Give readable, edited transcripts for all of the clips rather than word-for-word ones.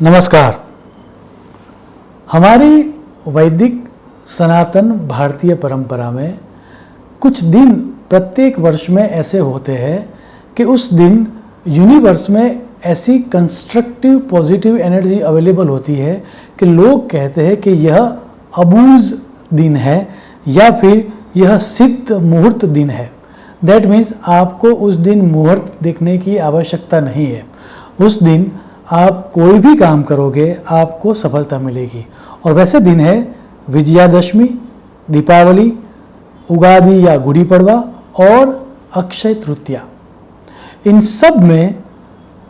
नमस्कार। हमारी वैदिक सनातन भारतीय परंपरा में कुछ दिन प्रत्येक वर्ष में ऐसे होते हैं कि उस दिन यूनिवर्स में ऐसी कंस्ट्रक्टिव पॉजिटिव एनर्जी अवेलेबल होती है कि लोग कहते हैं कि यह अबूझ दिन है या फिर यह सिद्ध मुहूर्त दिन है। दैट मीन्स आपको उस दिन मुहूर्त देखने की आवश्यकता नहीं है। उस दिन आप कोई भी काम करोगे आपको सफलता मिलेगी। और वैसे दिन है विजयादशमी, दीपावली, उगादि या गुड़ी पड़वा और अक्षय तृतीया। इन सब में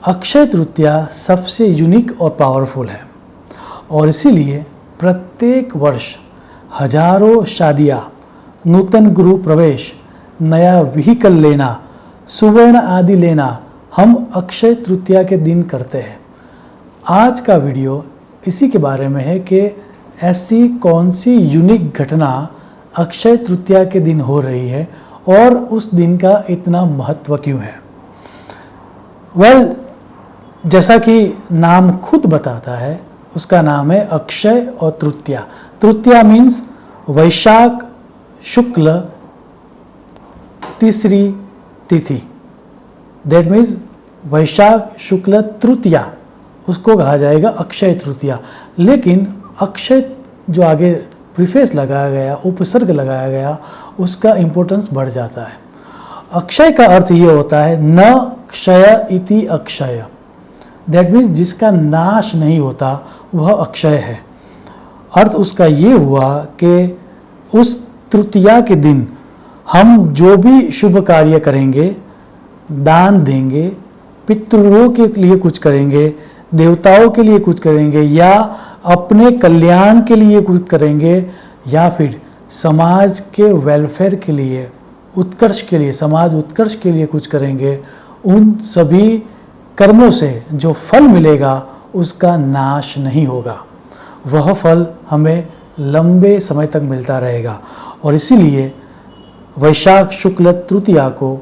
अक्षय तृतीया सबसे यूनिक और पावरफुल है और इसीलिए प्रत्येक वर्ष हजारों शादियाँ, नूतन गृह प्रवेश, नया व्हीकल लेना, सुवर्ण आदि लेना हम अक्षय तृतीया के दिन करते हैं। आज का वीडियो इसी के बारे में है कि ऐसी कौन सी यूनिक घटना अक्षय तृतीया के दिन हो रही है और उस दिन का इतना महत्व क्यों है। जैसा कि नाम खुद बताता है, उसका नाम है अक्षय और तृतीया। तृतीया मीन्स वैशाख शुक्ल तीसरी तिथि। दैट मीन्स वैशाख शुक्ल तृतीया, उसको कहा जाएगा अक्षय तृतीया। लेकिन अक्षय जो आगे प्रीफेस लगाया गया, उपसर्ग लगाया गया, उसका इम्पोर्टेंस बढ़ जाता है। अक्षय का अर्थ ये होता है न क्षय इति अक्षय। दैट मीन्स जिसका नाश नहीं होता वह अक्षय है। अर्थ उसका ये हुआ कि उस तृतीया के दिन हम जो भी शुभ कार्य करेंगे, दान देंगे, पितरों के लिए कुछ करेंगे, देवताओं के लिए कुछ करेंगे या अपने कल्याण के लिए कुछ करेंगे या फिर समाज के वेलफेयर के लिए, उत्कर्ष के लिए, समाज उत्कर्ष के लिए कुछ करेंगे, उन सभी कर्मों से जो फल मिलेगा उसका नाश नहीं होगा। वह फल हमें लंबे समय तक मिलता रहेगा और इसीलिए वैशाख शुक्ल तृतीया को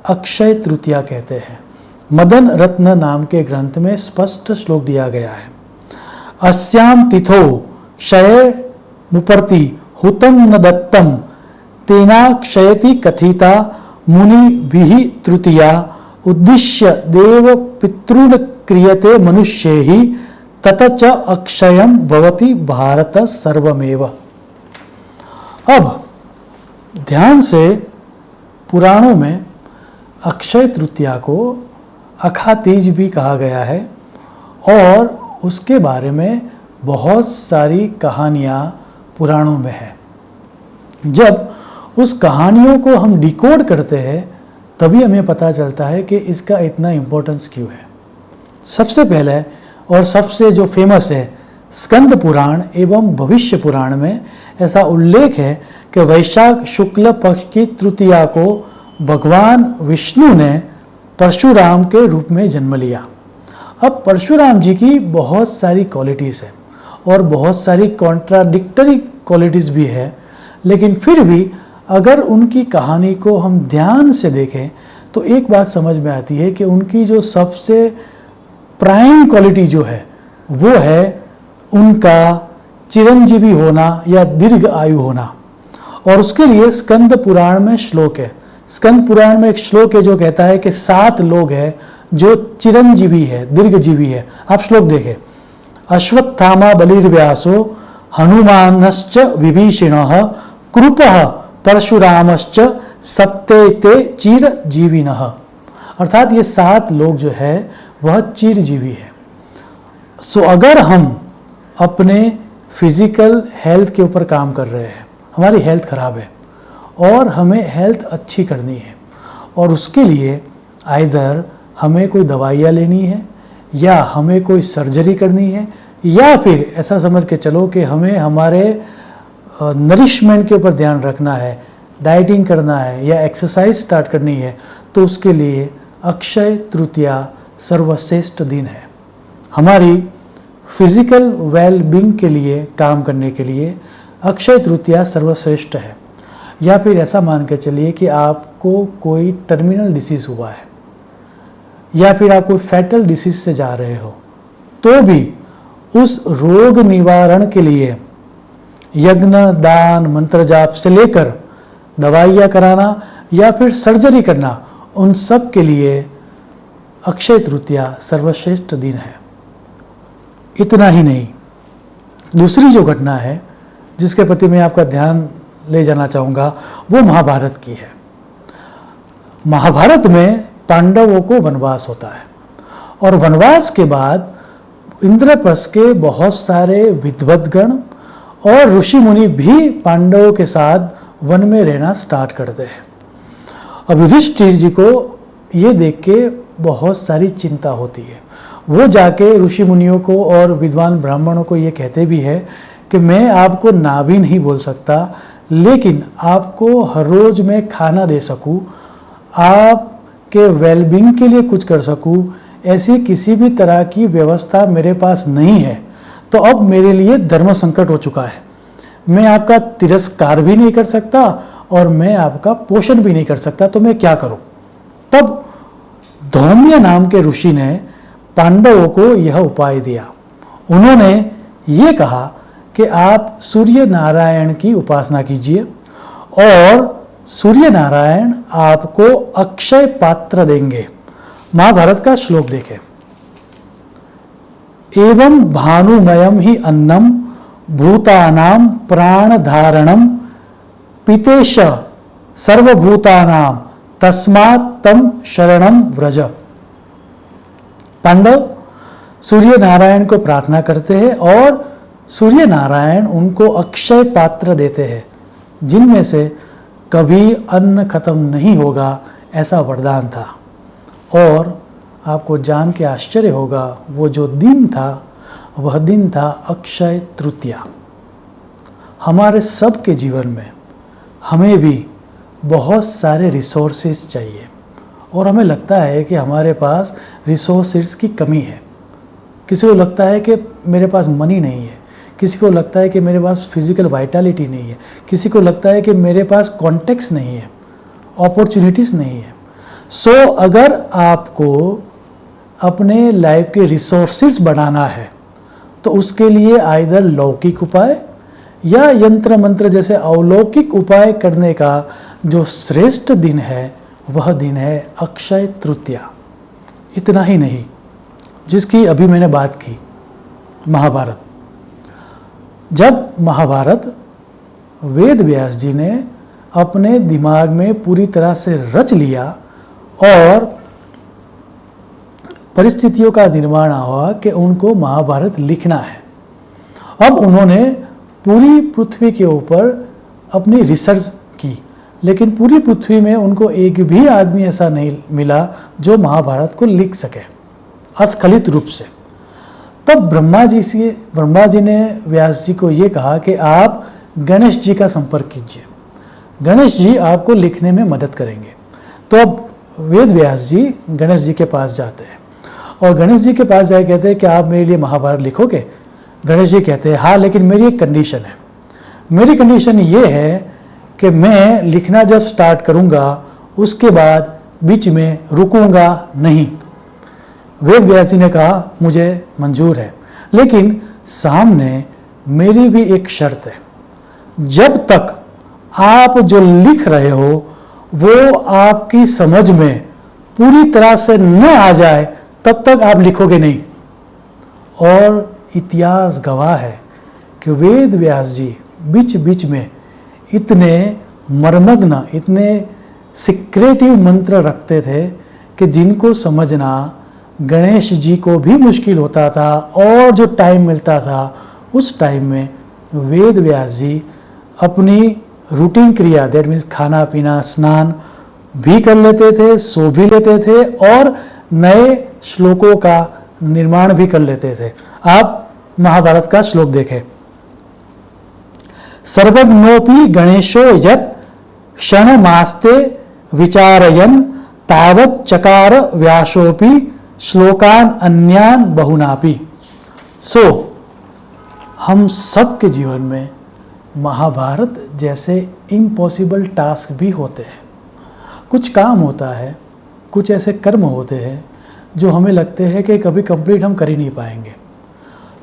अक्षय तृतीया कहते हैं। मदन रत्न नाम के ग्रंथ में स्पष्ट श्लोक दिया गया है। अस्याम तिथौ क्षय मुपर्ति हुतम न दत्तम तेना क्षयति कथिता मुनि भीहि तृतीया उद्दिश्य देव पितॄन् क्रियते मनुष्यैहि तत च अक्षयम भवति भारत सर्वमेव। अब ध्यान से, पुराणों में अक्षय तृतीया को अखातीज भी कहा गया है और उसके बारे में बहुत सारी कहानियाँ पुराणों में है। जब उस कहानियों को हम डिकोड करते हैं तभी हमें पता चलता है कि इसका इतना इम्पोर्टेंस क्यों है। सबसे पहले और सबसे जो फेमस है, स्कंद पुराण एवं भविष्य पुराण में ऐसा उल्लेख है कि वैशाख शुक्ल पक्ष की तृतीया को भगवान विष्णु ने परशुराम के रूप में जन्म लिया। अब परशुराम जी की बहुत सारी क्वालिटीज़ है और बहुत सारी कॉन्ट्राडिक्टरी क्वालिटीज़ भी है, लेकिन फिर भी अगर उनकी कहानी को हम ध्यान से देखें तो एक बात समझ में आती है कि उनकी जो सबसे प्राइम क्वालिटी जो है वो है उनका चिरंजीवी होना या दीर्घ आयु होना। और उसके लिए स्कंद पुराण में श्लोक है। स्कंद पुराण में एक श्लोक है जो कहता है कि 7 लोग हैं जो चिरंजीवी है, दीर्घजीवी है। आप श्लोक देखें। अश्वत्थामा बलिर्व्यासो हनुमानश्च विभीषणः कृपः परशुरामश्च सप्तेते चिरजीविनः। अर्थात ये 7 लोग जो है वह चिरजीवी है। सो अगर हम अपने फिजिकल हेल्थ के ऊपर काम कर रहे हैं, हमारी हेल्थ खराब है और हमें हेल्थ अच्छी करनी है और उसके लिए आइदर हमें कोई दवाइयाँ लेनी है या हमें कोई सर्जरी करनी है या फिर ऐसा समझ के चलो कि हमें हमारे नरिशमेंट के ऊपर ध्यान रखना है, डाइटिंग करना है या एक्सरसाइज स्टार्ट करनी है, तो उसके लिए अक्षय तृतीया सर्वश्रेष्ठ दिन है। हमारी फिजिकल वेल बीइंग के लिए काम करने के लिए अक्षय तृतीया सर्वश्रेष्ठ है। या फिर ऐसा मान के चलिए कि आपको कोई टर्मिनल डिसीज़ हुआ है या फिर आप कोई फैटल डिसीज से जा रहे हो, तो भी उस रोग निवारण के लिए यज्ञ, दान, मंत्र जाप से लेकर दवाइयाँ कराना या फिर सर्जरी करना, उन सब के लिए अक्षय तृतीया सर्वश्रेष्ठ दिन है। इतना ही नहीं, दूसरी जो घटना है जिसके प्रति मैं आपका ध्यान ले जाना चाहूँगा वो महाभारत की है। महाभारत में पांडवों को वनवास होता है और वनवास के बाद इंद्रप्रस्थ के बहुत सारे विद्वद्गण और ऋषि मुनि भी पांडवों के साथ वन में रहना स्टार्ट करते हैं। अब युधिष्ठिर जी को ये देख के बहुत सारी चिंता होती है। वो जाके ऋषि मुनियों को और विद्वान ब्राह्मणों को ये कहते भी है कि मैं आपको ना भी नहीं बोल सकता, लेकिन आपको हर रोज मैं खाना दे सकूं, आपके वेलबींग के लिए कुछ कर सकूं, ऐसी किसी भी तरह की व्यवस्था मेरे पास नहीं है। तो अब मेरे लिए धर्म संकट हो चुका है। मैं आपका तिरस्कार भी नहीं कर सकता और मैं आपका पोषण भी नहीं कर सकता, तो मैं क्या करूं? तब धौम्य नाम के ऋषि ने पांडवों को यह उपाय दिया। उन्होंने ये कहा कि आप सूर्य नारायण की उपासना कीजिए और सूर्य नारायण आपको अक्षय पात्र देंगे। महाभारत का श्लोक देखें। एवं भानुमयम ही अन्नम भूतानां प्राण धारणम पितेश सर्वभूतानां तस्मात् तम शरणम व्रज। पांडव सूर्य नारायण को प्रार्थना करते हैं और सूर्य नारायण उनको अक्षय पात्र देते हैं, जिनमें से कभी अन्न खत्म नहीं होगा, ऐसा वरदान था। और आपको जान के आश्चर्य होगा, वो जो दिन था वह दिन था अक्षय तृतीया। हमारे सबके जीवन में हमें भी बहुत सारे रिसोर्सेज चाहिए और हमें लगता है कि हमारे पास रिसोर्सेज की कमी है। किसी को लगता है कि मेरे पास मनी नहीं है, किसी को लगता है कि मेरे पास फिजिकल वाइटलिटी नहीं है, किसी को लगता है कि मेरे पास कॉन्टेक्ट्स नहीं है, अपॉर्चुनिटीज़ नहीं है। सो अगर आपको अपने लाइफ के रिसोर्सेज बढ़ाना है तो उसके लिए आइदर लौकिक उपाय या यंत्र मंत्र जैसे अलौकिक उपाय करने का जो श्रेष्ठ दिन है वह दिन है अक्षय तृतीया। इतना ही नहीं, जिसकी अभी मैंने बात की, महाभारत। जब महाभारत वेद व्यास जी ने अपने दिमाग में पूरी तरह से रच लिया और परिस्थितियों का निर्माण हुआ कि उनको महाभारत लिखना है। अब उन्होंने पूरी पृथ्वी के ऊपर अपनी रिसर्च की, लेकिन पूरी पृथ्वी में उनको एक भी आदमी ऐसा नहीं मिला जो महाभारत को लिख सके अस्खलित रूप से। तब ब्रह्मा जी ने व्यास जी को ये कहा कि आप गणेश जी का संपर्क कीजिए, गणेश जी आपको लिखने में मदद करेंगे। तो अब वेद व्यास जी गणेश जी के पास जाते हैं और गणेश जी के पास जाए कहते हैं कि आप मेरे लिए महाभारत लिखोगे? गणेश जी कहते हैं हाँ, लेकिन मेरी एक कंडीशन है। मेरी कंडीशन ये है कि मैं लिखना जब स्टार्ट करूँगा उसके बाद बीच में रुकूंगा नहीं। वेद व्यास जी ने कहा मुझे मंजूर है, लेकिन सामने मेरी भी एक शर्त है। जब तक आप जो लिख रहे हो वो आपकी समझ में पूरी तरह से न आ जाए तब तक आप लिखोगे नहीं। और इतिहास गवाह है कि वेद व्यास जी बीच बीच में इतने मर्मग्न, इतने सिक्रेटिव मंत्र रखते थे कि जिनको समझना गणेश जी को भी मुश्किल होता था। और जो टाइम मिलता था उस टाइम में वेद व्यास जी अपनी रूटीन क्रिया, दैट मीन्स खाना पीना स्नान भी कर लेते थे, सो भी लेते थे और नए श्लोकों का निर्माण भी कर लेते थे। आप महाभारत का श्लोक देखें। सर्वज्ञोपि गणेशो यत् क्षणमास्ते विचारयन् तावत् चकार व्यासोपि श्लोकान अन्यान बहुनापि। सो हम सब के जीवन में महाभारत जैसे इम्पॉसिबल टास्क भी होते हैं। कुछ काम होता है, कुछ ऐसे कर्म होते हैं जो हमें लगते हैं कि कभी कंप्लीट हम कर ही नहीं पाएंगे।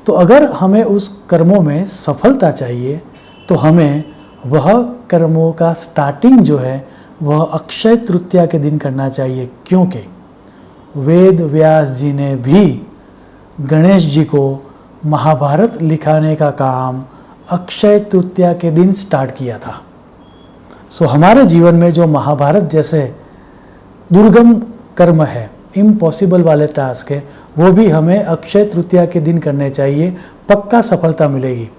तो अगर हमें उस कर्मों में सफलता चाहिए तो हमें वह कर्मों का स्टार्टिंग जो है वह अक्षय तृतीया के दिन करना चाहिए, क्योंकि वेद व्यास जी ने भी गणेश जी को महाभारत लिखाने का काम अक्षय तृतीया के दिन स्टार्ट किया था। सो हमारे जीवन में जो महाभारत जैसे दुर्गम कर्म है, इम्पॉसिबल वाले टास्क है, वो भी हमें अक्षय तृतीया के दिन करने चाहिए, पक्का सफलता मिलेगी।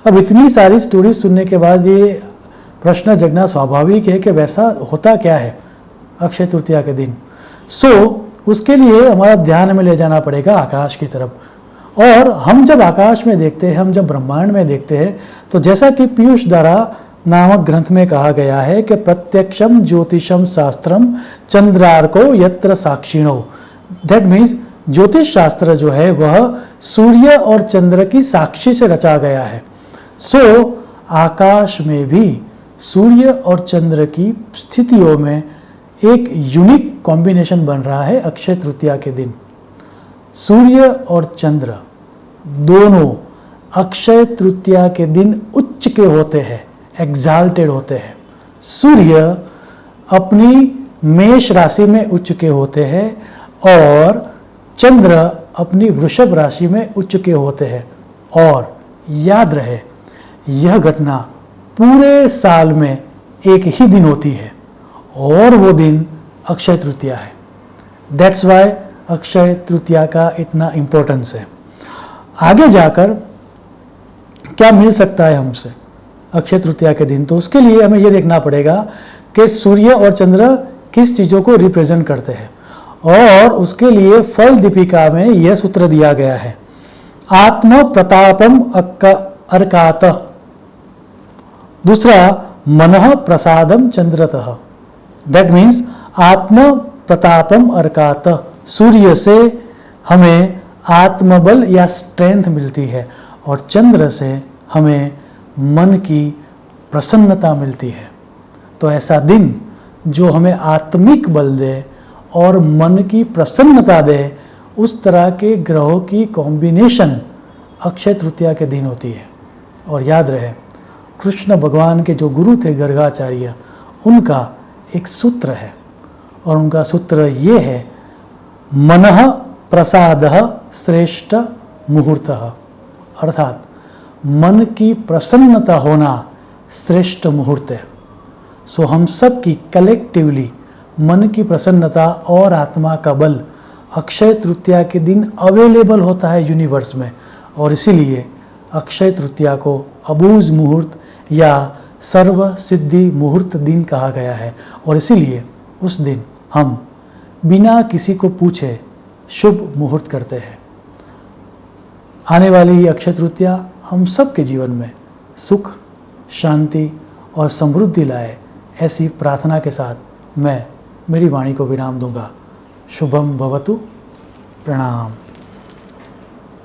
अब इतनी सारी स्टोरी सुनने के बाद ये प्रश्न जगना स्वाभाविक है कि वैसा होता क्या है अक्षय तृतीया के दिन। उसके लिए हमारा ध्यान हमें ले जाना पड़ेगा आकाश की तरफ। और हम जब आकाश में देखते हैं, हम जब ब्रह्मांड में देखते हैं, तो जैसा कि पीयूष धारा नामक ग्रंथ में कहा गया है कि प्रत्यक्षम ज्योतिषम शास्त्रम चंद्रार्को यत्र साक्षिणो। दैट मीन्स ज्योतिष शास्त्र जो है वह सूर्य और चंद्र की साक्षी से रचा गया है। आकाश में भी सूर्य और चंद्र की स्थितियों में एक यूनिक कॉम्बिनेशन बन रहा है अक्षय तृतीया के दिन। सूर्य और चंद्र दोनों अक्षय तृतीया के दिन उच्च के होते हैं, एग्जाल्टेड होते हैं। सूर्य अपनी मेष राशि में उच्च के होते हैं और चंद्र अपनी वृषभ राशि में उच्च के होते हैं। और याद रहे, यह घटना पूरे साल में एक ही दिन होती है और वो दिन अक्षय तृतीया है। दैट्स वाई अक्षय तृतीया का इतना इम्पोर्टेंस है। आगे जाकर क्या मिल सकता है हमसे अक्षय तृतीया के दिन, तो उसके लिए हमें यह देखना पड़ेगा कि सूर्य और चंद्र किस चीज़ों को रिप्रेजेंट करते हैं। और उसके लिए फल दीपिका में यह सूत्र दिया गया है, आत्म प्रतापम अर्कात। दूसरा, मनः प्रसादम चंद्रतः। दैट मीन्स आत्म प्रतापम अर्कात, सूर्य से हमें आत्मबल या स्ट्रेंथ मिलती है और चंद्र से हमें मन की प्रसन्नता मिलती है। तो ऐसा दिन जो हमें आत्मिक बल दे और मन की प्रसन्नता दे, उस तरह के ग्रहों की कॉम्बिनेशन अक्षय तृतीया के दिन होती है। और याद रहे, कृष्ण भगवान के जो गुरु थे गर्गाचार्य, उनका एक सूत्र है और उनका सूत्र ये है, मनः प्रसादः श्रेष्ठ मुहूर्तः। अर्थात मन की प्रसन्नता होना श्रेष्ठ मुहूर्त है। हम सब की कलेक्टिवली मन की प्रसन्नता और आत्मा का बल अक्षय तृतीया के दिन अवेलेबल होता है यूनिवर्स में। और इसीलिए अक्षय तृतीया को अबूझ मुहूर्त या सर्व सिद्धि मुहूर्त दिन कहा गया है। और इसीलिए उस दिन हम बिना किसी को पूछे शुभ मुहूर्त करते हैं। आने वाली अक्षय तृतीया हम सब के जीवन में सुख, शांति और समृद्धि लाए, ऐसी प्रार्थना के साथ मैं मेरी वाणी को विराम दूंगा। शुभम भवतु। प्रणाम।